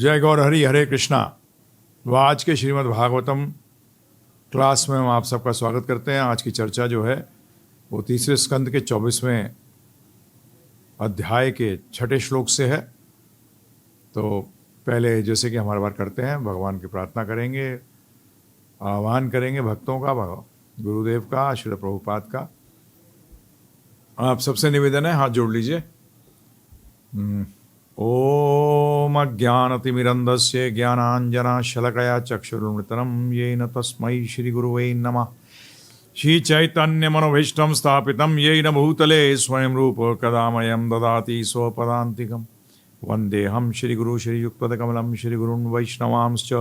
जय गौर हरि, हरे कृष्णा। वो आज के श्रीमद् भागवतम क्लास में हम आप सबका स्वागत करते हैं। आज की चर्चा जो है वो तीसरे स्कंद के 24वें अध्याय के 6ठे श्लोक से है। तो पहले जैसे कि हमारे बार करते हैं, भगवान की प्रार्थना करेंगे, आह्वान करेंगे भक्तों का, गुरुदेव का, श्री प्रभुपाद का। आप सबसे निवेदन है, हाथ जोड़ लीजिए। ओम अज्ञानतिमिरन्धस्य ज्ञानाञ्जनशलाकया चक्षुरुन्मिलितं येन तस्मै श्रीगुरुवे नमः। श्रीचैतन्यमनोभीष्टं स्थापितं येन भूतले स्वयं रूप कदा मह्यं ददाति स्वपदान्तिकं। वन्देऽहं श्रीगुरु श्रीयुक्तपदकमलं श्रीगुरून् वैष्णवांश्च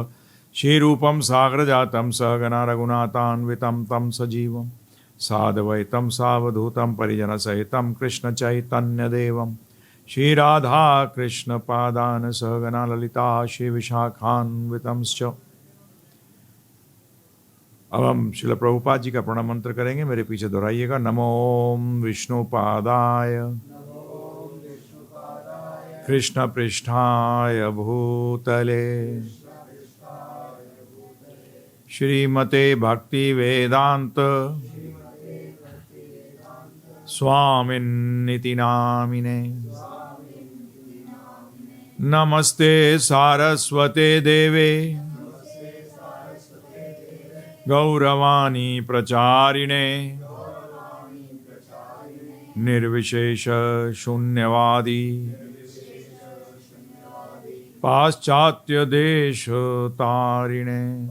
श्रीरूपं सागरजातं सहगणा रघुनाथान्वितं तं सजीवं साद्वैतं सावधूतं परिजनसहितं कृष्णचैतन्यदेवं श्री राधा कृष्ण पादान सहगना ललिता श्री विशाखान्वितंश्च। अब हम श्रील प्रभुपाद जी का प्रणाम मंत्र करेंगे, मेरे पीछे दोहराइएगा। नमो विष्णुपादाय कृष्ण पृष्ठाय भूतले श्रीमते भक्ति वेदांत स्वामिन्निति नामिने। नमस्ते सारस्वते देवे गौरवाणी प्रचारिणे निर्विशेष शून्यवादी पाश्चात्य देश तारिणे।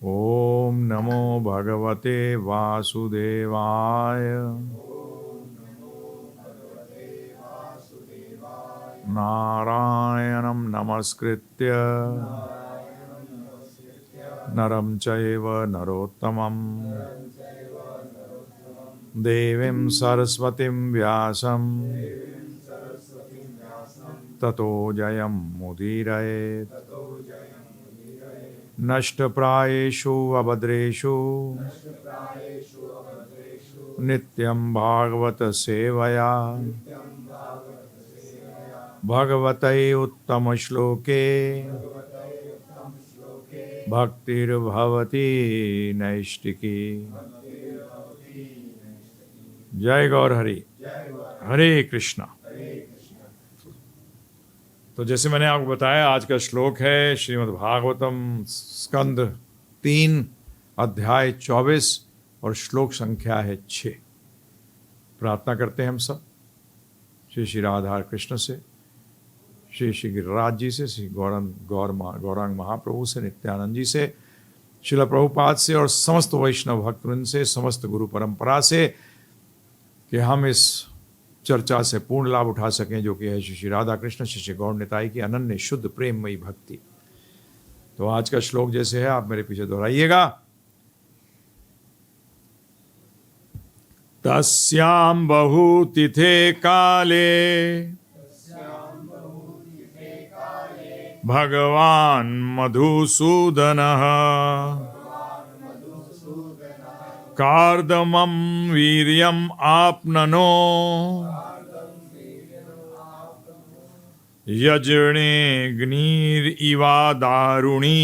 ओम नमो भगवते वासुदेवाय। नारायणं नमस्कृत्य नरं चैव नरोत्तमं देवीं सरस्वतीं व्यासं ततो जयं मुदीरयेत्। नष्टप्रायेषु अभद्रेषु नित्यं भागवत सेवया भगवते उत्तम श्लोके भक्तिर्भवति नैष्टिकी। जय गौर हरि, हरे कृष्णा। तो जैसे मैंने आपको बताया, आज का श्लोक है श्रीमद् भागवतम स्कंद 3 अध्याय 24 और श्लोक संख्या है 6। प्रार्थना करते हैं हम सब श्री श्री राधा कृष्ण से, श्री श्री गिरिराज जी से, श्री गौरांग महाप्रभु से, नित्यानंद जी से, श्रील प्रभुपाद से और समस्त वैष्णव भक्तवृंद से, समस्त गुरु परंपरा से, कि हम इस चर्चा से पूर्ण लाभ उठा सकें, जो कि है श्री श्री राधा कृष्ण श्री श्री गौर निताई की अनन्य शुद्ध प्रेममयी भक्ति। तो आज का श्लोक जैसे है, आप मेरे पीछे दोहराइएगा। तस्यां बहुतिथे काले भगवान् मधुसूदनः कार्दमं वीर्यम् आपननो यजने ग्निरिवा दारुणी।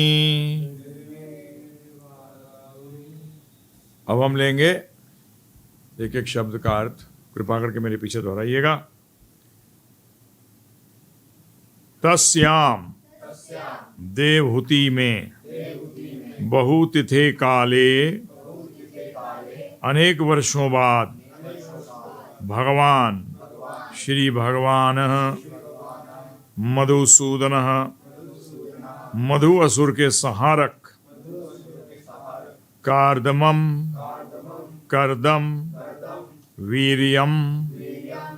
अब हम लेंगे एक एक शब्द का अर्थ, कृपा करके मेरे पीछे दोहराइएगा। तस्याम देवहूति में, बहुतिथे काले अनेक वर्षों बाद, भगवान श्री भगवान मधुसूदन, मधु असुर के संहारक, कार्दमम कर्दम, वीर्यम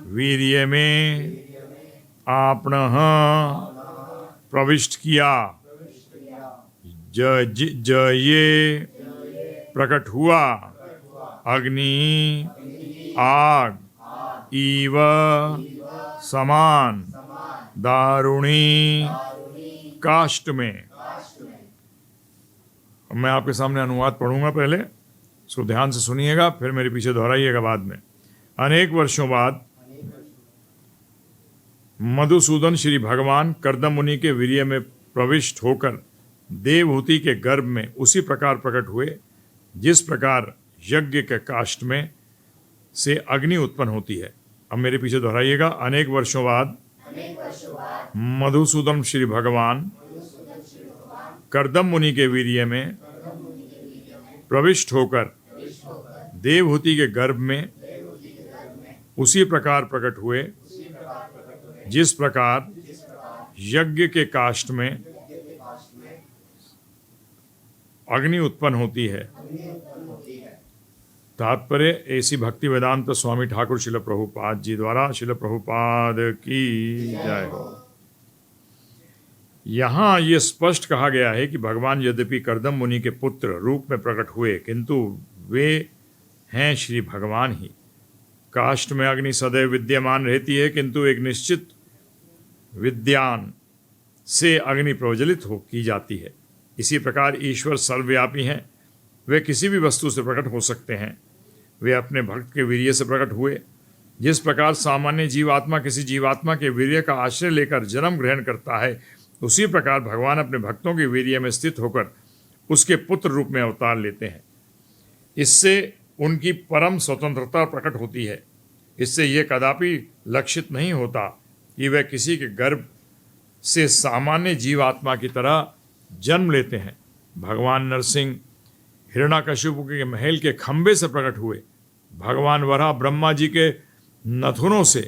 वीर्य में, आपनः प्रविष्ट किया, जये प्रकट हुआ, अग्नि आग, इव समान, दारुणी काष्ठ में। मैं आपके सामने अनुवाद पढ़ूंगा, पहले इसको ध्यान से सुनिएगा, फिर मेरे पीछे दोहराइएगा बाद में। अनेक वर्षों बाद मधुसूदन श्री भगवान कर्दम मुनि के वीर्य में प्रविष्ट होकर देवहूति के गर्भ में उसी प्रकार प्रकट हुए जिस प्रकार यज्ञ के काष्ठ में से अग्नि उत्पन्न होती है। अब मेरे पीछे दोहराइएगा। अनेक वर्षों बाद मधुसूदन श्री भगवान कर्दम मुनि के वीर्य में प्रविष्ट होकर देवहूति के गर्भ में उसी प्रकार प्रकट हुए जिस प्रकार यज्ञ के काष्ठ में अग्नि उत्पन्न होती है। तात्पर्य ऐसी भक्ति वेदांत स्वामी ठाकुर शिल प्रभुपाद जी द्वारा। शिल प्रभुपाद की जय हो। यहाँ ये स्पष्ट कहा गया है कि भगवान यद्यपि कर्दम मुनि के पुत्र रूप में प्रकट हुए किंतु वे हैं श्री भगवान ही। काष्ठ में अग्नि सदैव विद्यमान रहती है किंतु एक निश्चित विद्यान से अग्नि प्रज्वलित हो की जाती है। इसी प्रकार ईश्वर सर्वव्यापी हैं। वे किसी भी वस्तु से प्रकट हो सकते हैं। वे अपने भक्त के वीर्य से प्रकट हुए। जिस प्रकार सामान्य जीवात्मा किसी जीवात्मा के वीर्य का आश्रय लेकर जन्म ग्रहण करता है उसी प्रकार भगवान अपने भक्तों के वीर्य में स्थित होकर उसके पुत्र रूप में अवतार लेते हैं। इससे उनकी परम स्वतंत्रता प्रकट होती है। इससे यह कदापि लक्षित नहीं होता कि वह किसी के गर्भ से सामान्य जीवात्मा की तरह जन्म लेते हैं। भगवान नरसिंह हिरण्याकशिपु के महल के खंभे से प्रकट हुए। भगवान वराह ब्रह्मा जी के नथुनों से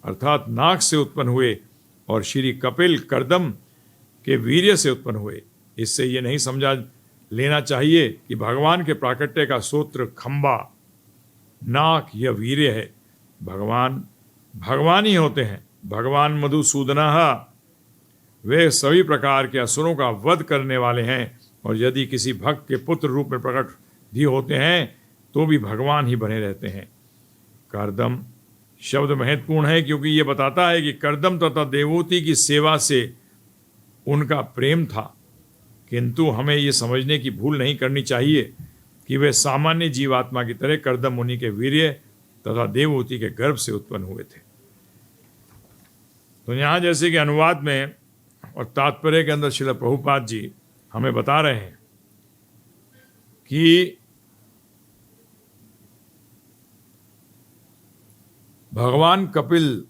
अर्थात नाक से उत्पन्न हुए और श्री कपिल कर्दम के वीर्य से उत्पन्न हुए। इससे ये नहीं समझा लेना चाहिए कि भगवान के प्राकट्य का सूत्र खंबा नाक या वीर्य है। भगवान ही होते हैं। भगवान मधुसूदनः वे सभी प्रकार के असुरों का वध करने वाले हैं और यदि किसी भक्त के पुत्र रूप में प्रकट भी होते हैं तो भी भगवान ही बने रहते हैं। कर्दम शब्द महत्वपूर्ण है क्योंकि ये बताता है कि कर्दम तथा देवहूति की सेवा से उनका प्रेम था, किंतु हमें ये समझने की भूल नहीं करनी चाहिए कि वे सामान्य जीवात्मा की तरह कर्दम मुनि के वीर्य तथा देवहूति के गर्भ से उत्पन्न हुए थे। तो यहाँ जैसे कि अनुवाद में और तात्पर्य के अंदर श्रील प्रभुपाद जी हमें बता रहे हैं कि भगवान कपिल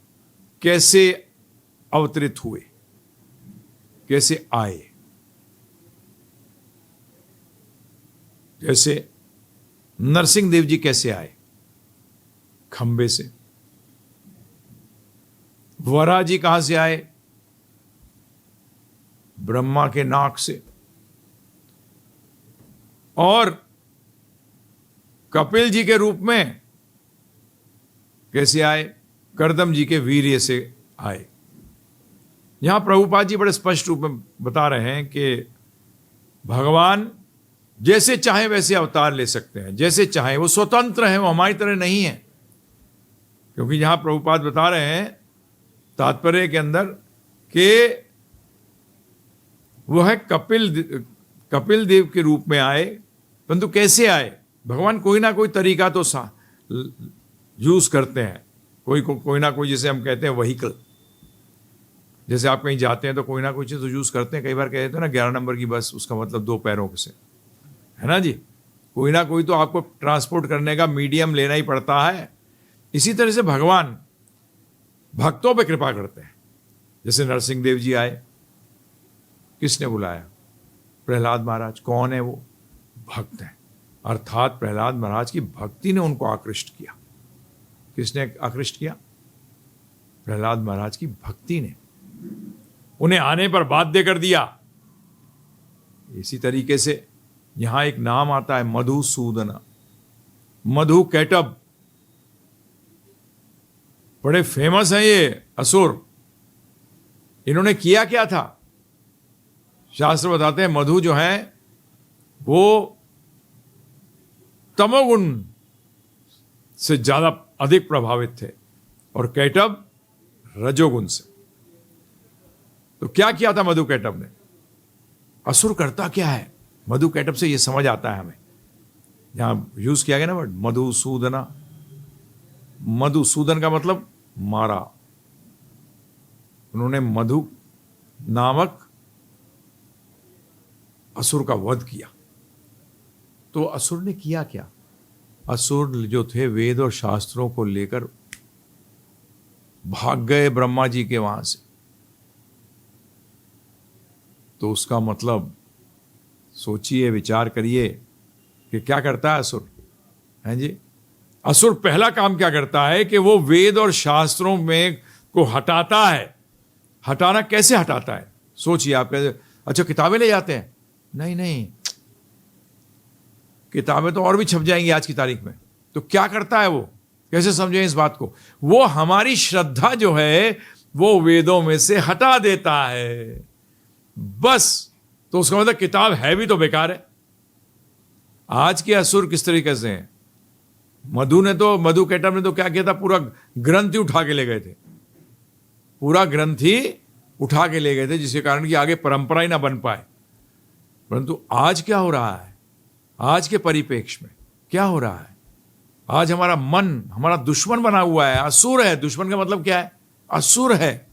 कैसे अवतरित हुए, कैसे आए। जैसे नरसिंह देव जी कैसे आए, खंबे से। वराह जी कहां से आए, ब्रह्मा के नाक से। और कपिल जी के रूप में कैसे आए, कर्दम जी के वीर्य से आए। यहां प्रभुपाद जी बड़े स्पष्ट रूप में बता रहे हैं कि भगवान जैसे चाहे वैसे अवतार ले सकते हैं, जैसे चाहे, वो स्वतंत्र हैं, वो हमारी तरह नहीं है। क्योंकि यहां प्रभुपाद बता रहे हैं तात्पर्य के अंदर कि वह कपिल देव के रूप में आए, परंतु कैसे आए। भगवान कोई ना कोई तरीका तो यूज करते हैं, कोई ना कोई, जिसे हम कहते हैं व्हीकल। जैसे आप कहीं जाते हैं तो कोई ना कोई चीज़ तो यूज करते हैं। कई बार कहते हैं ना 11 नंबर की बस, उसका मतलब 2 पैरों से, है ना जी। कोई ना कोई तो आपको ट्रांसपोर्ट करने का मीडियम लेना ही पड़ता है। इसी तरह से भगवान भक्तों पे कृपा करते हैं। जैसे नरसिंह देव जी आए, किसने बुलाया, प्रहलाद महाराज। कौन है वो, भक्त हैं। अर्थात प्रहलाद महाराज की भक्ति ने उनको आकृष्ट किया। किसने आकृष्ट किया, प्रहलाद महाराज की भक्ति ने उन्हें आने पर बाध्य कर दिया। इसी तरीके से यहां एक नाम आता है मधुसूदन, मधु कैटब। बड़े फेमस हैं ये असुर। इन्होंने किया क्या था, शास्त्र बताते हैं मधु जो है वो तमोगुण से ज्यादा अधिक प्रभावित थे और कैटब रजोगुण से। तो क्या किया था मधु कैटब ने, असुर करता क्या है। मधु कैटब से ये समझ आता है हमें। यहां यूज किया गया ना वर्ड मधुसूदना। मधुसूदन का मतलब मारा, उन्होंने मधु नामक असुर का वध किया। तो असुर ने किया क्या? असुर जो थे वेद और शास्त्रों को लेकर भाग गए ब्रह्मा जी के वहां से। तो उसका मतलब सोचिए, विचार करिए कि क्या करता है असुर, हैं जी? असुर पहला काम क्या करता है कि वो वेद और शास्त्रों में को हटाता है। हटाना कैसे हटाता है? सोचिए आप। कैसे? अच्छा, किताबें ले जाते हैं? नहीं नहीं, किताबें तो और भी छप जाएंगी आज की तारीख में। तो क्या करता है वो? कैसे समझें इस बात को? वो हमारी श्रद्धा जो है वो वेदों में से हटा देता है, बस। तो उसका मतलब किताब है भी तो बेकार है। आज के असुर किस तरीके से हैं? मधु कैटअप ने तो क्या किया था? पूरा ग्रंथ ही उठा के ले गए थे। पूरा ग्रंथ ही उठा के ले गए थे, जिसके कारण कि आगे परंपरा ही ना बन पाए। परंतु आज क्या हो रहा है? आज के परिप्रेक्ष्य में क्या हो रहा है? आज हमारा मन हमारा दुश्मन बना हुआ है, असुर है। दुश्मन का मतलब क्या है? असुर है।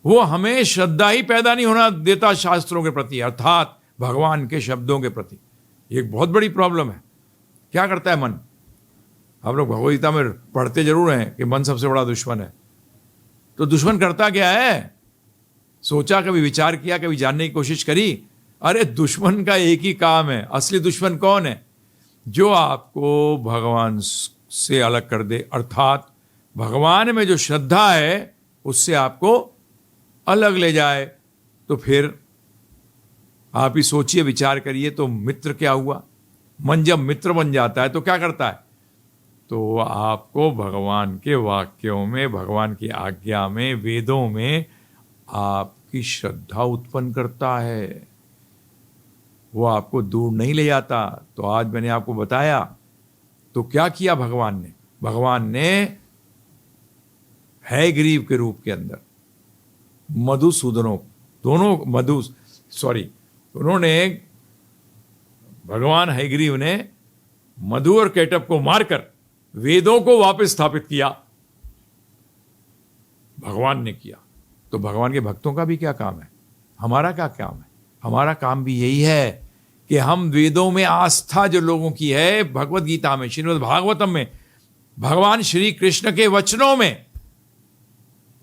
वो हमें श्रद्धा ही पैदा नहीं होना देता शास्त्रों के प्रति, अर्थात भगवान के शब्दों के प्रति। एक बहुत बड़ी प्रॉब्लम है। क्या करता है मन? आप लोग भगवद गीता में पढ़ते जरूर हैं कि मन सबसे बड़ा दुश्मन है। तो दुश्मन करता क्या है? सोचा, कभी विचार किया, कभी जानने की कोशिश करी? अरे दुश्मन का एक ही काम है। असली दुश्मन कौन है? जो आपको भगवान से अलग कर दे, अर्थात भगवान में जो श्रद्धा है उससे आपको अलग ले जाए। तो फिर आप ही सोचिए, विचार करिए। तो मित्र क्या हुआ? मन जब मित्र बन जाता है तो क्या करता है? तो आपको भगवान के वाक्यों में, भगवान की आज्ञा में, वेदों में आपकी श्रद्धा उत्पन्न करता है। वो आपको दूर नहीं ले जाता। तो आज मैंने आपको बताया तो क्या किया भगवान ने? भगवान ने हयग्रीव के रूप के अंदर मधुसूदनों दोनों उन्होंने भगवान हयग्रीव ने मधु और कैटअप को मारकर वेदों को वापस स्थापित किया। भगवान ने किया। तो भगवान के भक्तों का भी क्या काम है? हमारा क्या काम है? हमारा काम भी यही है कि हम वेदों में आस्था जो लोगों की है, भगवद गीता में, श्रीमद् भागवतम में, भगवान श्री कृष्ण के वचनों में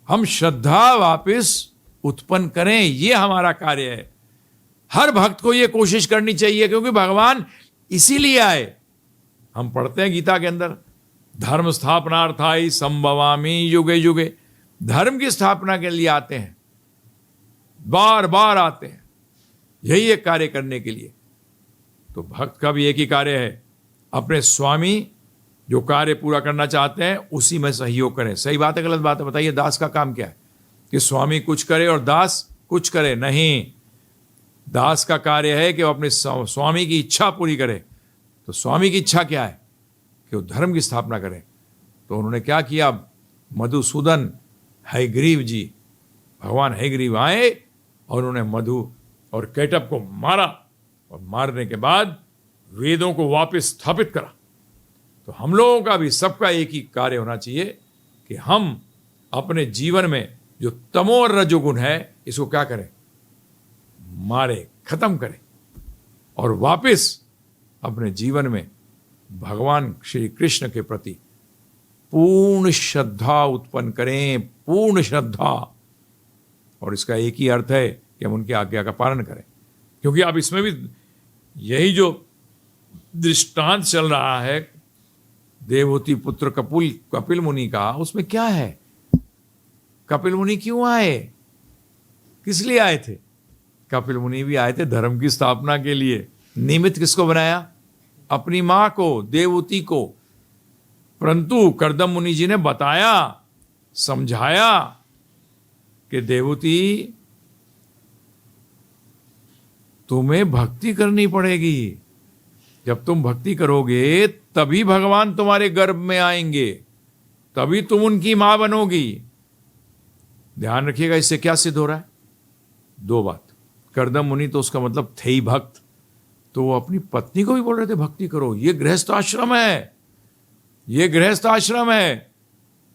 हम श्रद्धा वापस उत्पन्न करें। ये हमारा कार्य है। हर भक्त को यह कोशिश करनी चाहिए, क्योंकि भगवान इसीलिए आए। हम पढ़ते हैं गीता के अंदर, धर्म स्थापनार्थाय संभवामि युगे युगे। धर्म की स्थापना के लिए आते हैं, बार बार आते हैं, यही एक कार्य करने के लिए। तो भक्त का भी एक ही कार्य है, अपने स्वामी जो कार्य पूरा करना चाहते हैं उसी में सहयोग करें। सही बात है, गलत बात है? बताइए। दास का काम क्या है? कि स्वामी कुछ करे और दास कुछ करे? नहीं। दास का कार्य है कि वो अपने स्वामी की इच्छा पूरी करे। तो स्वामी की इच्छा क्या है? कि वो धर्म की स्थापना करें। तो उन्होंने क्या किया? मधुसूदन हयग्रीव जी, भगवान हयग्रीव आए और उन्होंने मधु और कैटअप को मारा, और मारने के बाद वेदों को वापस स्थापित करा। तो हम लोगों का भी, सबका एक ही कार्य होना चाहिए कि हम अपने जीवन में जो तमो और रजोगुण है, इसको क्या करें? मारे, खत्म करें, और वापस अपने जीवन में भगवान श्री कृष्ण के प्रति पूर्ण श्रद्धा उत्पन्न करें। पूर्ण श्रद्धा। और इसका एक ही अर्थ है कि हम उनकी आज्ञा का पालन करें। क्योंकि अब इसमें भी यही जो दृष्टांत चल रहा है देवहूति पुत्र कपिल मुनि का, उसमें क्या है? कपिल मुनि क्यों आए? किस लिए आए थे? कपिल मुनि भी आए थे धर्म की स्थापना के लिए। निमित्त किसको बनाया? अपनी मां को, देवहूति को। परंतु कर्दम मुनि जी ने बताया, समझाया कि देवहूति तुम्हें भक्ति करनी पड़ेगी। जब तुम भक्ति करोगे तभी भगवान तुम्हारे गर्भ में आएंगे, तभी तुम उनकी मां बनोगी। ध्यान रखिएगा, इससे क्या सिद्ध हो रहा है? दो बात। कर्दम मुनि तो उसका मतलब थे ही भक्त, तो वो अपनी पत्नी को भी बोल रहे थे भक्ति करो। ये गृहस्थ आश्रम है, ये गृहस्थ आश्रम है।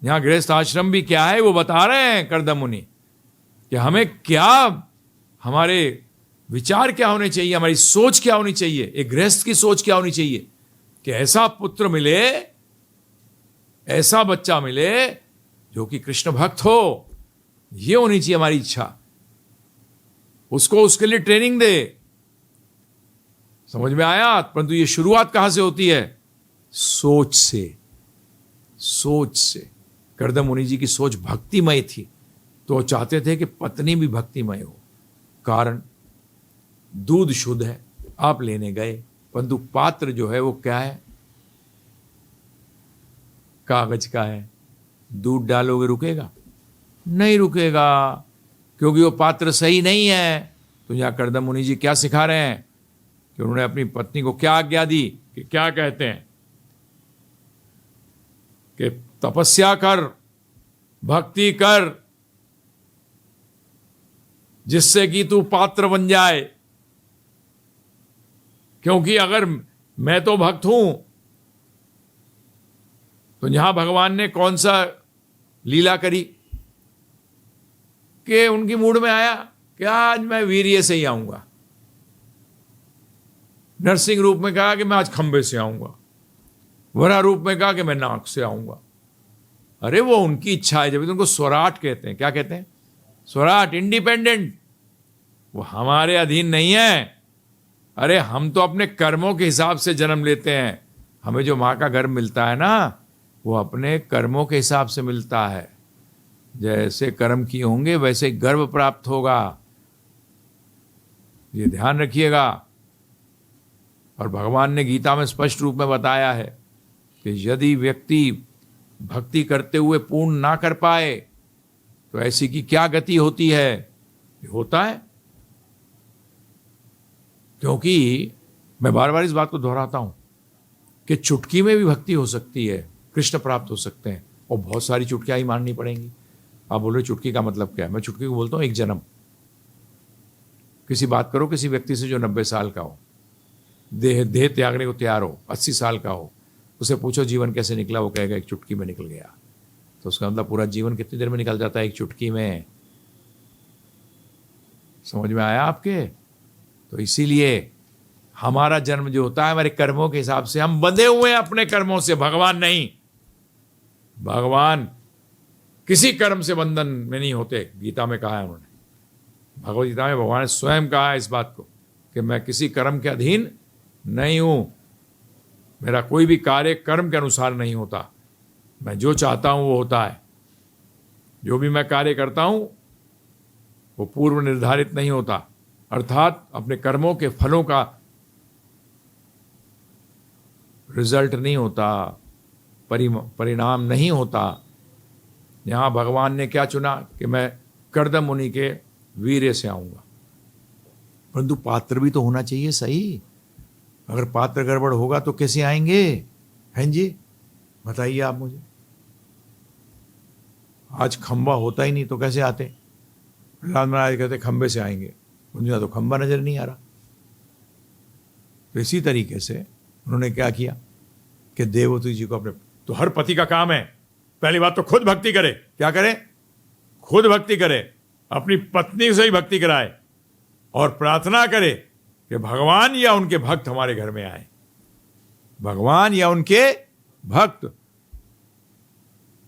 यहां गृहस्थ आश्रम भी क्या है वो बता रहे हैं कर्दम मुनि कि हमें क्या, हमारे विचार क्या होने चाहिए, हमारी सोच क्या होनी चाहिए, एक गृहस्थ की सोच क्या होनी चाहिए कि ऐसा पुत्र मिले, ऐसा बच्चा मिले जो कि कृष्ण भक्त हो। ये होनी चाहिए हमारी इच्छा। उसको उसके लिए ट्रेनिंग दे। समझ में आया? परंतु ये शुरुआत कहां से होती है? सोच से। सोच से। कर्दम मुनि जी की सोच भक्तिमय थी, तो वो चाहते थे कि पत्नी भी भक्तिमय हो। कारण दूध शुद्ध है, आप लेने गए, परंतु पात्र जो है वो क्या है? कागज का है। दूध डालोगे रुकेगा? नहीं रुकेगा, क्योंकि वो पात्र सही नहीं है। तो यहां कर्दम मुनि जी क्या सिखा रहे हैं कि उन्होंने अपनी पत्नी को क्या आज्ञा दी कि क्या कहते हैं कि तपस्या कर, भक्ति कर, जिससे कि तू पात्र बन जाए। क्योंकि अगर मैं तो भक्त हूं, तो यहां भगवान ने कौन सा लीला करी कि उनकी मूड में आया कि आज मैं वीर्य से ही आऊंगा। नरसिंह रूप में कहा कि मैं आज खंबे से आऊंगा, वरा रूप में कहा कि मैं नाक से आऊंगा। अरे वो उनकी इच्छा है, जब उनको स्वराट कहते हैं। क्या कहते हैं? स्वराट, इंडिपेंडेंट। वो हमारे अधीन नहीं है। अरे हम तो अपने कर्मों के हिसाब से जन्म लेते हैं। हमें जो माँ का गर्भ मिलता है ना, वो अपने कर्मों के हिसाब से मिलता है। जैसे कर्म किए होंगे वैसे गर्भ प्राप्त होगा, ये ध्यान रखिएगा। और भगवान ने गीता में स्पष्ट रूप में बताया है कि यदि व्यक्ति भक्ति करते हुए पूर्ण ना कर पाए तो ऐसी की क्या गति होती है? ये होता है। क्योंकि मैं बार बार इस बात को दोहराता हूं कि चुटकी में भी भक्ति हो सकती है, कृष्ण प्राप्त हो सकते हैं, और बहुत सारी चुटकियां ही माननी पड़ेंगी। आप बोल रहे चुटकी का मतलब क्या है? मैं चुटकी को बोलता हूं एक जन्म। किसी बात करो किसी व्यक्ति से जो 90 साल का हो, देह त्यागने को तैयार हो, 80 साल का हो, उसे पूछो जीवन कैसे निकला, वो कहेगा एक चुटकी में निकल गया। तो उसका मतलब पूरा जीवन कितनी देर में निकल जाता है? एक चुटकी में। समझ में आया आपके? तो इसीलिए हमारा जन्म जो होता है हमारे कर्मों के हिसाब से, हम बंधे हुए हैं अपने कर्मों से, भगवान नहीं। भगवान किसी कर्म से बंधन में नहीं होते, गीता में कहा है उन्होंने। भगवद गीता में भगवान ने स्वयं कहा है इस बात को कि मैं किसी कर्म के अधीन नहीं हूं। मेरा कोई भी कार्य कर्म के अनुसार नहीं होता, मैं जो चाहता हूं वो होता है। जो भी मैं कार्य करता हूं वो पूर्व निर्धारित नहीं होता, अर्थात अपने कर्मों के फलों का रिजल्ट नहीं होता, परिणाम नहीं होता। यहां भगवान ने क्या चुना कि मैं कर्दम मुनि के वीर्य से आऊंगा। परंतु पात्र भी तो होना चाहिए सही। अगर पात्र गड़बड़ होगा तो कैसे आएंगे? हैं जी, बताइए आप मुझे। आज खंबा होता ही नहीं तो कैसे आते? प्रहलाद महाराज कहते खंबे से आएंगे, मुझे तो खंबा नजर नहीं आ रहा। तो इसी तरीके से उन्होंने क्या किया कि देवहूति जी को अपने, तो हर पति का काम है पहली बात तो खुद भक्ति करे। क्या करे? खुद भक्ति करे, अपनी पत्नी से ही भक्ति कराए और प्रार्थना करे कि भगवान या उनके भक्त हमारे घर में आए। भगवान या उनके भक्त।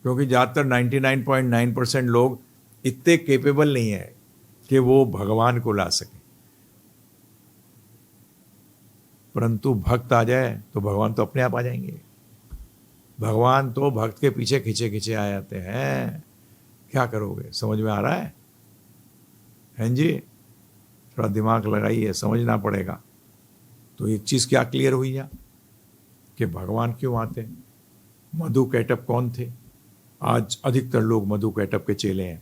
क्योंकि ज्यादातर 99.9% लोग इतने केपेबल नहीं है कि वो भगवान को ला सके। परंतु भक्त आ जाए तो भगवान तो अपने आप आ जाएंगे। भगवान तो भक्त के पीछे खींचे खींचे आ जाते हैं। क्या करोगे? समझ में आ रहा है? हैं जी? थोड़ा दिमाग लगाइए, समझना पड़ेगा। तो एक चीज क्या क्लियर हुई है कि भगवान क्यों आते हैं। मधु कैटप कौन थे? आज अधिकतर लोग मधु कैटप के चेले हैं।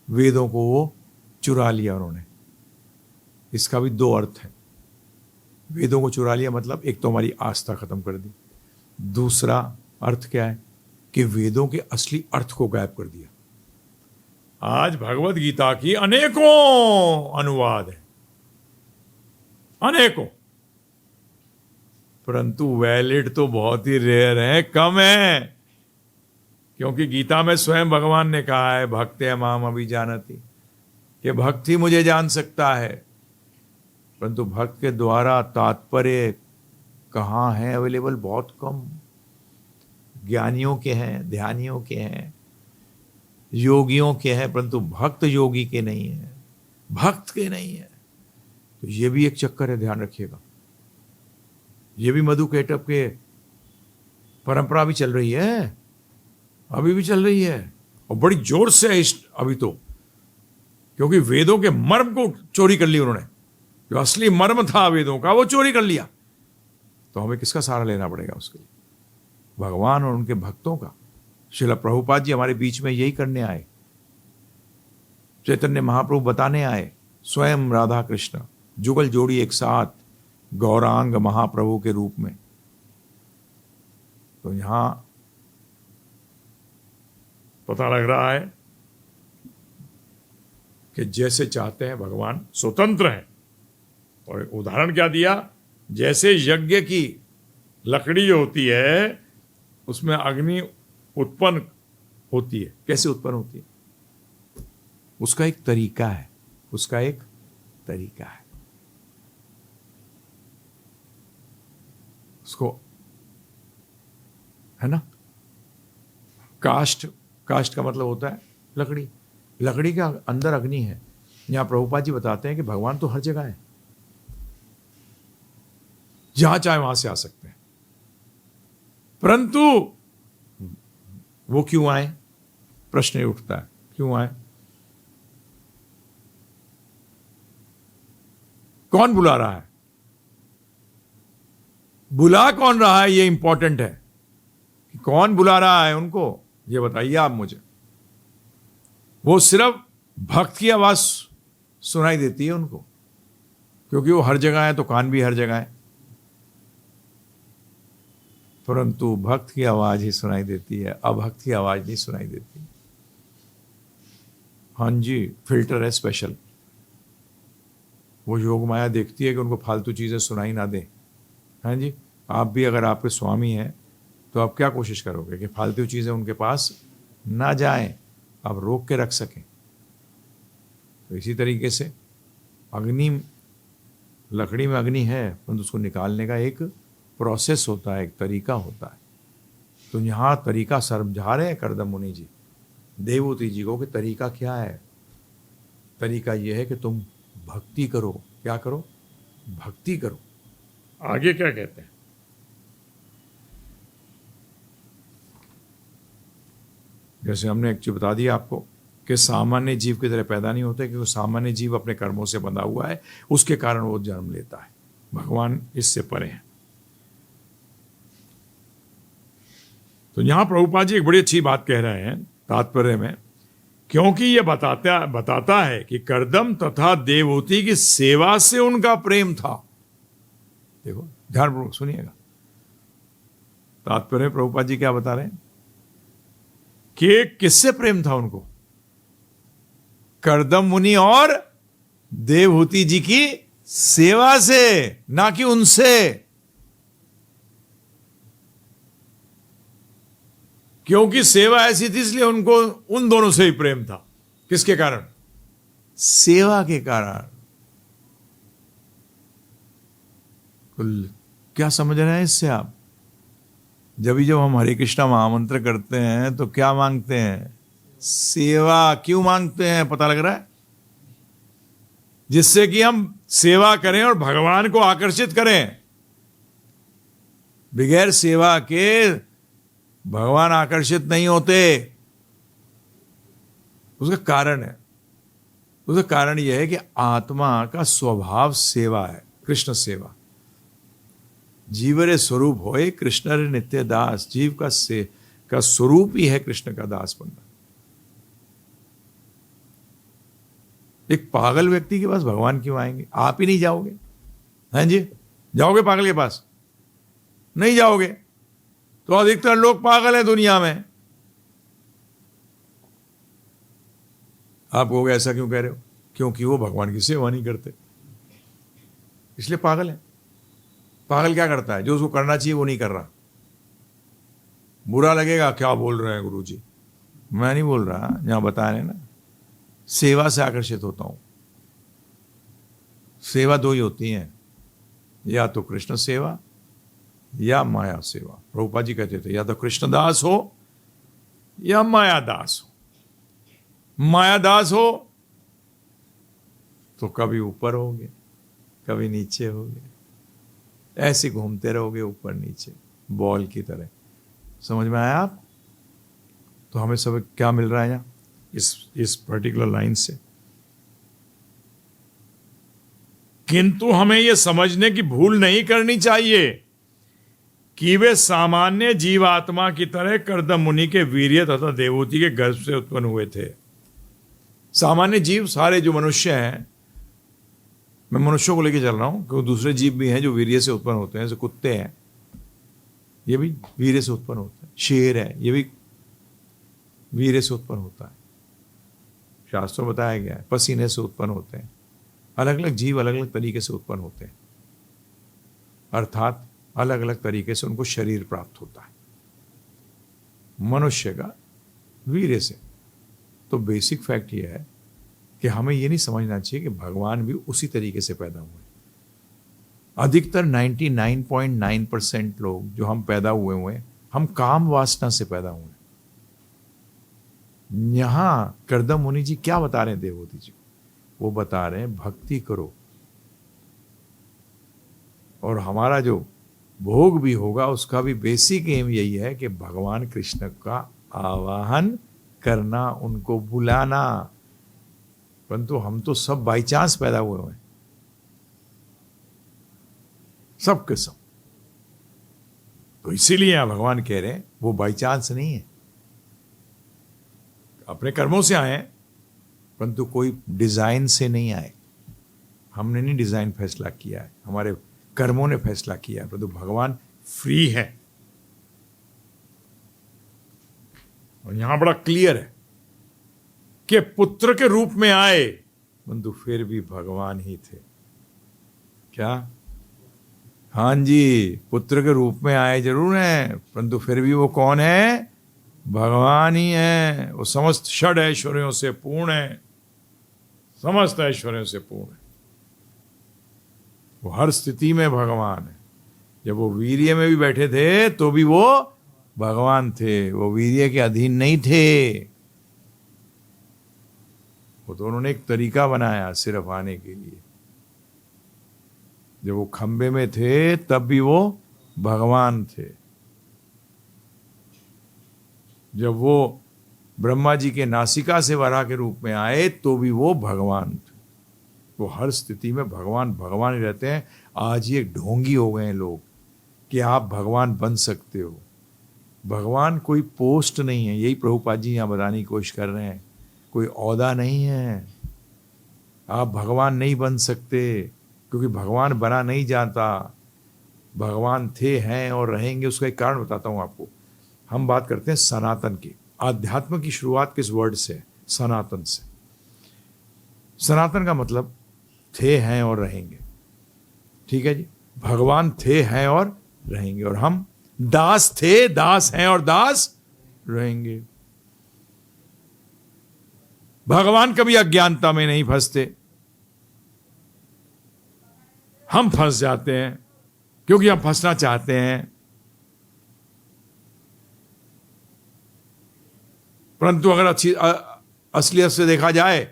वेदों को वो चुरा लिया उन्होंने। इसका भी दो अर्थ है। वेदों को चुरा लिया मतलब एक तो हमारी आस्था खत्म कर दी, दूसरा अर्थ क्या है कि वेदों के असली अर्थ को गायब कर दिया। आज भगवत गीता की अनेकों अनुवाद है, अनेकों, परंतु वैलिड तो बहुत ही रेयर है, कम है। क्योंकि गीता में स्वयं भगवान ने कहा है भक्ते माम अभिजानति, कि भक्त ही मुझे जान सकता है। परंतु भक्त के द्वारा तात्पर्य कहाँ है अवेलेबल? बहुत कम। ज्ञानियों के हैं, ध्यानियों के हैं, योगियों के हैं, परंतु भक्त योगी के नहीं है, भक्त के नहीं है। तो ये भी एक चक्कर है, ध्यान रखिएगा। ये भी मधु कैटअप के परंपरा भी चल रही है, अभी भी चल रही है, और बड़ी जोर से है अभी तो, क्योंकि वेदों के मर्म को चोरी कर लिया उन्होंने। जो असली मर्म था वेदों का वो चोरी कर लिया। तो हमें किसका सहारा लेना पड़ेगा उसके लिए? भगवान और उनके भक्तों का। श्रील प्रभुपाद जी हमारे बीच में यही करने आए। चैतन्य महाप्रभु बताने आए, स्वयं राधा कृष्ण जुगल जोड़ी एक साथ गौरांग महाप्रभु के रूप में। तो यहां पता लग रहा है कि जैसे चाहते हैं भगवान स्वतंत्र हैं। और उदाहरण क्या दिया? जैसे यज्ञ की लकड़ी जो होती है उसमें अग्नि उत्पन्न होती है। कैसे उत्पन्न होती है? उसका एक तरीका है, उसका एक तरीका है। उसको है ना, काष्ठ, काष्ठ का मतलब होता है लकड़ी। लकड़ी के अंदर अग्नि है। यहां प्रभुपाद जी बताते हैं कि भगवान तो हर जगह है, जहां चाहे वहां से आ सकते हैं। परंतु वो क्यों आए? प्रश्न ये उठता है, क्यों आए? कौन बुला रहा है? बुला कौन रहा है ये इंपॉर्टेंट है। कौन बुला रहा है उनको, ये बताइए आप मुझे। वो सिर्फ भक्त की आवाज सुनाई देती है उनको, क्योंकि वो हर जगह है तो कान भी हर जगह है। परंतु भक्त की आवाज ही सुनाई देती है, अभक्त की आवाज नहीं सुनाई देती। हाँ जी, फिल्टर है स्पेशल। वो योग माया देखती है कि उनको फालतू चीजें सुनाई ना दें। हाँ जी, आप भी अगर आपके स्वामी हैं तो आप क्या कोशिश करोगे कि फालतू चीजें उनके पास ना जाएं, आप रोक के रख सकें। तो इसी तरीके से अग्नि, लकड़ी में अग्नि है, परंतु उसको निकालने का एक प्रोसेस होता है, एक तरीका होता है। तो यहाँ तरीका समझा रहे हैं करदम मुनि जी देवहूति जी को कि तरीका क्या है। तरीका यह है कि तुम भक्ति करो। क्या करो? भक्ति करो। आगे क्या कहते हैं? जैसे हमने एक चीज बता दिया आपको कि सामान्य जीव की तरह पैदा नहीं होते, क्योंकि सामान्य जीव अपने कर्मों से बंधा हुआ है, उसके कारण वो जन्म लेता है। भगवान इससे परे हैं। तो यहां प्रभुपाद जी एक बड़ी अच्छी बात कह रहे हैं तात्पर्य में, क्योंकि यह बताता है कि करदम तथा देवहूति की सेवा से उनका प्रेम था। देखो ध्यानपूर्वक सुनिएगा, तात्पर्य प्रभुपाद जी क्या बता रहे हैं कि किससे प्रेम था उनको? करदम मुनि और देवहूति जी की सेवा से, ना कि उनसे। क्योंकि सेवा ऐसी थी इसलिए उनको उन दोनों से ही प्रेम था। किसके कारण? सेवा के कारण। क्या समझ रहे हैं इससे आप? जब हम हरे कृष्णा महामंत्र करते हैं तो क्या मांगते हैं? सेवा। क्यों मांगते हैं? पता लग रहा है? जिससे कि हम सेवा करें और भगवान को आकर्षित करें। बगैर सेवा के भगवान आकर्षित नहीं होते। उसका कारण है, उसका कारण यह है कि आत्मा का स्वभाव सेवा है, कृष्ण सेवा। जीवरे स्वरूप होए कृष्ण रे नित्य दास। जीव का स्वरूप ही है कृष्ण का दास बनना। एक पागल व्यक्ति के पास भगवान क्यों आएंगे? आप ही नहीं जाओगे? हैं जी, जाओगे पागल के पास? नहीं जाओगे। तो अधिकतर लोग पागल हैं दुनिया में। आप कहोगे ऐसा क्यों कह रहे हो? क्योंकि वो भगवान की सेवा नहीं करते, इसलिए पागल है। पागल क्या करता है? जो उसको करना चाहिए वो नहीं कर रहा। बुरा लगेगा, क्या बोल रहे हैं गुरुजी। मैं नहीं बोल रहा, जहां बता रहे हैं ना, सेवा से आकर्षित होता हूं। सेवा दो ही होती हैं, या तो कृष्ण सेवा या माया सेवा। प्रभुपाद जी कहते थे या तो कृष्णदास हो या मायादास हो। मायादास हो तो कभी ऊपर होगे कभी नीचे होगे, ऐसे घूमते रहोगे ऊपर नीचे बॉल की तरह। समझ में आया आप? तो हमें सब क्या मिल रहा है यहाँ इस पर्टिकुलर लाइन से? किंतु हमें यह समझने की भूल नहीं करनी चाहिए कि वे सामान्य जीवात्मा की तरह कर्दम मुनि के वीर्य तथा देवहूति के गर्भ से उत्पन्न हुए थे। सामान्य जीव सारे जो मनुष्य हैं, मैं मनुष्यों को लेकर चल रहा हूं क्योंकि दूसरे जीव भी हैं जो वीर्य से उत्पन्न होते हैं। जैसे कुत्ते हैं, ये भी वीर्य से उत्पन्न होते हैं। शेर है, ये भी वीर्य से उत्पन्न होता है। शास्त्रों में बताया गया है पसीने से उत्पन्न होते हैं। अलग अलग जीव अलग अलग तरीके से उत्पन्न होते हैं, अर्थात अलग अलग तरीके से उनको शरीर प्राप्त होता है। मनुष्य का वीर्य से। तो बेसिक फैक्ट यह है कि हमें यह नहीं समझना चाहिए कि भगवान भी उसी तरीके से पैदा हुए। अधिकतर 99.9% लोग जो हम पैदा हुए हम काम वासना से पैदा हुए। यहां कर्दम मुनि जी क्या बता रहे हैं देवहूति जी? वो बता रहे हैं भक्ति करो, और हमारा जो भोग भी होगा उसका भी बेसिक एम यही है कि भगवान कृष्ण का आवाहन करना, उनको बुलाना। परंतु हम तो सब बाई चांस पैदा हुए हैं, सब के सब। तो इसीलिए यहां भगवान कह रहे हैं वो बाई चांस नहीं है, अपने कर्मों से आए, परंतु कोई डिजाइन से नहीं आए। हमने नहीं डिजाइन फैसला किया है, हमारे कर्मों ने फैसला किया है। परंतु भगवान फ्री है। और यहां बड़ा क्लियर है कि पुत्र के रूप में आए, परंतु फिर भी भगवान ही थे। क्या? हां जी, पुत्र के रूप में आए जरूर हैं, परंतु फिर भी वो कौन है? भगवान ही है। वो समस्त षड ऐश्वर्यों से पूर्ण है, समस्त ऐश्वर्यों से पूर्ण है। वो हर स्थिति में भगवान है। जब वो वीर्य में भी बैठे थे तो भी वो भगवान थे, वो वीर्य के अधीन नहीं थे। वो तो उन्होंने एक तरीका बनाया सिर्फ आने के लिए। जब वो खंबे में थे तब भी वो भगवान थे। जब वो ब्रह्मा जी के नासिका से वराह के रूप में आए तो भी वो भगवान थे। वो हर स्थिति में भगवान भगवान ही रहते हैं। आज ये ढोंगी हो गए हैं लोग कि आप भगवान बन सकते हो। भगवान कोई पोस्ट नहीं है, यही प्रभुपाद जी यहाँ बताने की कोशिश कर रहे हैं। कोई ओहदा नहीं है। आप भगवान नहीं बन सकते क्योंकि भगवान बना नहीं जाता। भगवान थे, हैं और रहेंगे। उसका एक कारण बताता हूँ आपको। हम बात करते हैं सनातन की। आध्यात्म की शुरुआत किस वर्ड से? सनातन से। सनातन का मतलब थे, हैं और रहेंगे। ठीक है जी। भगवान थे, हैं और रहेंगे, और हम दास थे, दास हैं और दास रहेंगे। भगवान कभी अज्ञानता में नहीं फंसते। हम फंस जाते हैं क्योंकि हम फंसना चाहते हैं। परंतु अगर अच्छी असलियत से देखा जाए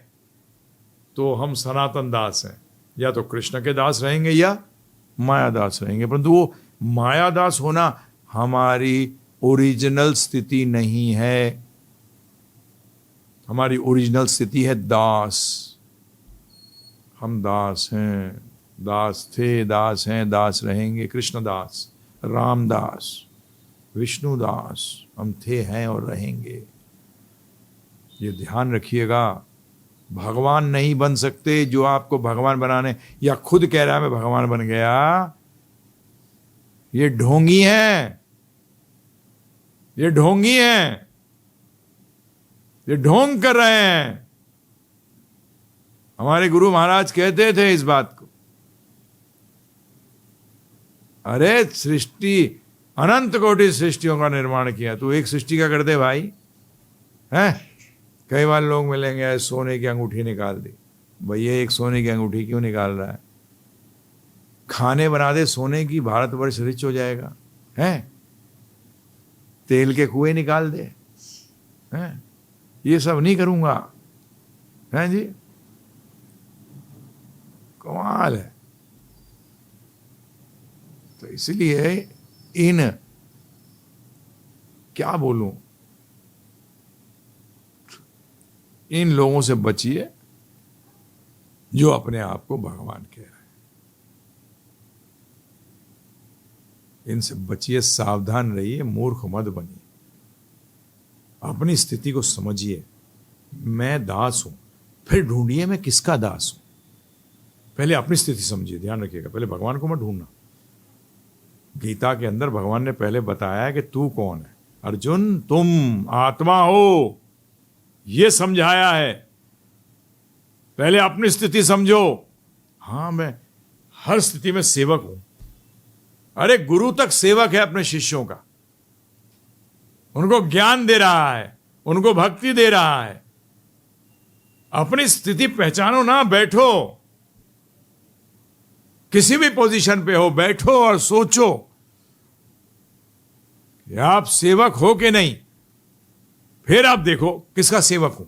तो हम सनातन दास हैं। या तो कृष्ण के दास रहेंगे या मायादास रहेंगे। परंतु वो मायादास होना हमारी ओरिजिनल स्थिति नहीं है। हमारी ओरिजिनल स्थिति है दास। हम दास हैं, दास थे, दास हैं, दास रहेंगे। कृष्णदास, रामदास, विष्णुदास, हम थे, हैं और रहेंगे। ये ध्यान रखिएगा। भगवान नहीं बन सकते जो आपको भगवान बनाने या खुद कह रहा है मैं भगवान बन गया। ये ढोंगी हैं, ये ढोंगी हैं, ये ढोंग कर रहे हैं। हमारे गुरु महाराज कहते थे इस बात को। अरे सृष्टि अनंत कोटि सृष्टियों का निर्माण किया, तू एक सृष्टि का कर दे भाई, हैं? कई बार लोग मिलेंगे, सोने की अंगूठी निकाल दी। भैया एक सोने की अंगूठी क्यों निकाल रहा है? खाने बना दे सोने की, भारतवर्ष रिच हो जाएगा, हैं? तेल के कुएं निकाल दे, हैं? ये सब नहीं करूंगा, हैं जी? कमाल है। तो इसलिए इन, क्या बोलूं, इन लोगों से बचिए जो अपने आप को भगवान कह रहे हैं। इनसे बचिए, सावधान रहिए, मूर्ख मत बनिए। अपनी स्थिति को समझिए, मैं दास हूं, फिर ढूंढिए मैं किसका दास हूं। पहले अपनी स्थिति समझिए, ध्यान रखिएगा, पहले भगवान को मत ढूंढना। गीता के अंदर भगवान ने पहले बताया कि तू कौन है। अर्जुन, तुम आत्मा हो, यह समझाया है। पहले अपनी स्थिति समझो। हां, मैं हर स्थिति में सेवक हूं। अरे गुरु तक सेवक है अपने शिष्यों का, उनको ज्ञान दे रहा है, उनको भक्ति दे रहा है। अपनी स्थिति पहचानो ना, बैठो, किसी भी पोजीशन पे हो, बैठो और सोचो कि आप सेवक हो कि नहीं। फिर आप देखो किसका सेवक हूं,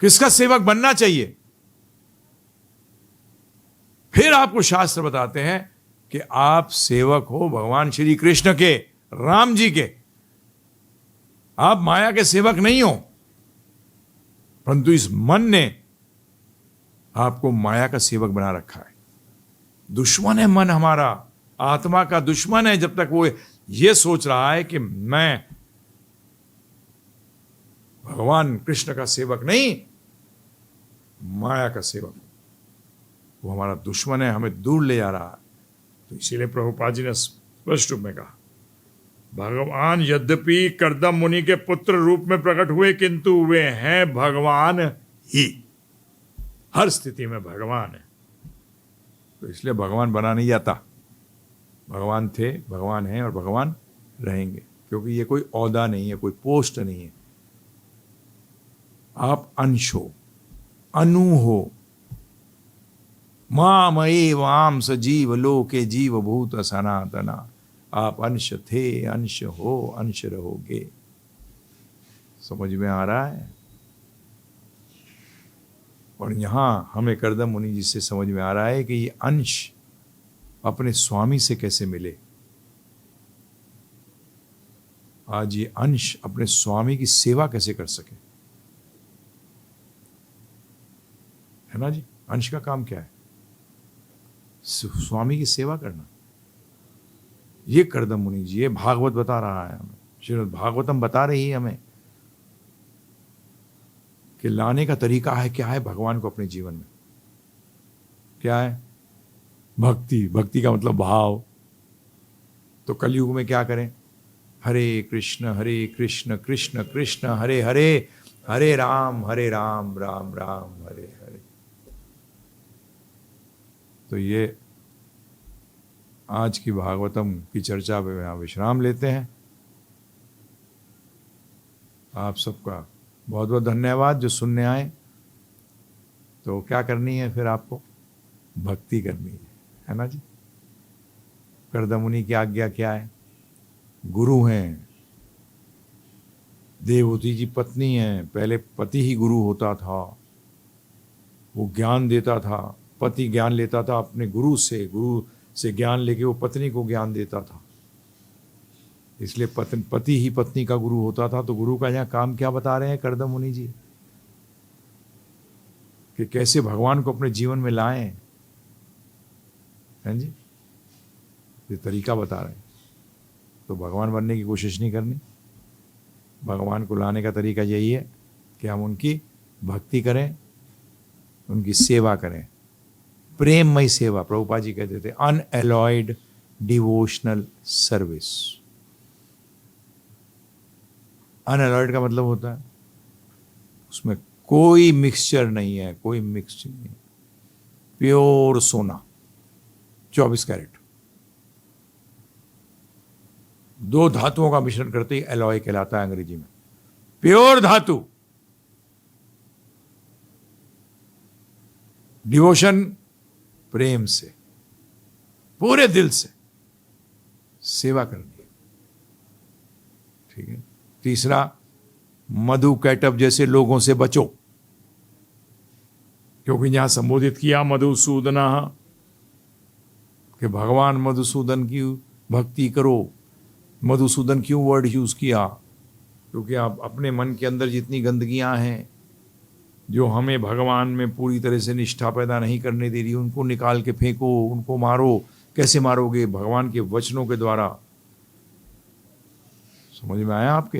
किसका सेवक बनना चाहिए। फिर आपको शास्त्र बताते हैं कि आप सेवक हो भगवान श्री कृष्ण के, राम जी के। आप माया के सेवक नहीं हो, परंतु इस मन ने आपको माया का सेवक बना रखा है। दुश्मन है मन हमारा, आत्मा का दुश्मन है। जब तक वो ये सोच रहा है कि मैं भगवान कृष्ण का सेवक नहीं, माया का सेवक, वो हमारा दुश्मन है, हमें दूर ले जा रहा है। तो इसीलिए प्रभुपाद जी ने स्पष्ट रूप में कहा, भगवान यद्यपि कर्दम मुनि के पुत्र रूप में प्रकट हुए, किंतु वे हैं भगवान ही। हर स्थिति में भगवान है। तो इसलिए भगवान बना नहीं जाता। भगवान थे, भगवान हैं और भगवान रहेंगे, क्योंकि ये कोई औहदा नहीं है, कोई पोस्ट नहीं है। आप अंश हो, अनु हो। मामये वाम सजीव लोके जीव भूत सनातना। आप अंश थे, अंश हो, अंश रहोगे। समझ में आ रहा है? और यहां हमें कर्दम मुनि जी से समझ में आ रहा है कि ये अंश अपने स्वामी से कैसे मिले। आज ये अंश अपने स्वामी की सेवा कैसे कर सके, है ना जी? अंश का काम क्या है? स्वामी की सेवा करना। ये कर्दम मुनि जी, ये भागवत बता रहा है हमें, श्रीमद् भागवतम बता रही है हमें कि लाने का तरीका है क्या है भगवान को अपने जीवन में। क्या है? भक्ति। भक्ति का मतलब भाव। तो कलयुग में क्या करें? हरे कृष्ण कृष्ण कृष्ण हरे हरे, हरे राम राम राम हरे हरे। तो ये आज की भागवतम की चर्चा में यहाँ विश्राम लेते हैं। आप सबका बहुत बहुत धन्यवाद जो सुनने आए। तो क्या करनी है फिर आपको? भक्ति करनी है ना जी? कर्दम मुनि की आज्ञा क्या है? गुरु हैं, देवहूति जी पत्नी हैं। पहले पति ही गुरु होता था, वो ज्ञान देता था। पति ज्ञान लेता था अपने गुरु से ज्ञान लेके वो पत्नी को ज्ञान देता था। इसलिए पति ही पत्नी का गुरु होता था। तो गुरु का यहाँ काम क्या बता रहे हैं कर्दम मुनि जी? कि कैसे भगवान को अपने जीवन में लाएं, हैं जी? ये तरीका बता रहे हैं। तो भगवान बनने की कोशिश नहीं करनी, भगवान को लाने का तरीका यही है कि हम उनकी भक्ति करें, उनकी सेवा करें। प्रेममयी सेवा, प्रभुपाद जी कहते थे, अनएलॉयड डिवोशनल सर्विस। अनएलॉयड का मतलब होता है उसमें कोई मिक्सचर नहीं है, कोई मिक्सचर नहीं, प्योर सोना, 24 कैरेट। दो धातुओं का मिश्रण करते ही एलॉय कहलाता है अंग्रेजी में। प्योर धातु। डिवोशन, प्रेम से, पूरे दिल से सेवा करनी है। ठीक है। तीसरा, मधु कैटअप जैसे लोगों से बचो, क्योंकि यहां संबोधित किया मधुसूदन, कि भगवान मधुसूदन की भक्ति करो। मधुसूदन क्यों वर्ड यूज किया? क्योंकि आप अपने मन के अंदर जितनी गंदगियां हैं जो हमें भगवान में पूरी तरह से निष्ठा पैदा नहीं करने दे रही, उनको निकाल के फेंको, उनको मारो। कैसे मारोगे? भगवान के वचनों के द्वारा। समझ में आया आपके?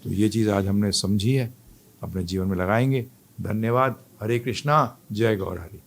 तो ये चीज़ आज हमने समझी है, अपने जीवन में लगाएंगे। धन्यवाद। हरे कृष्णा, जय गौर हरि।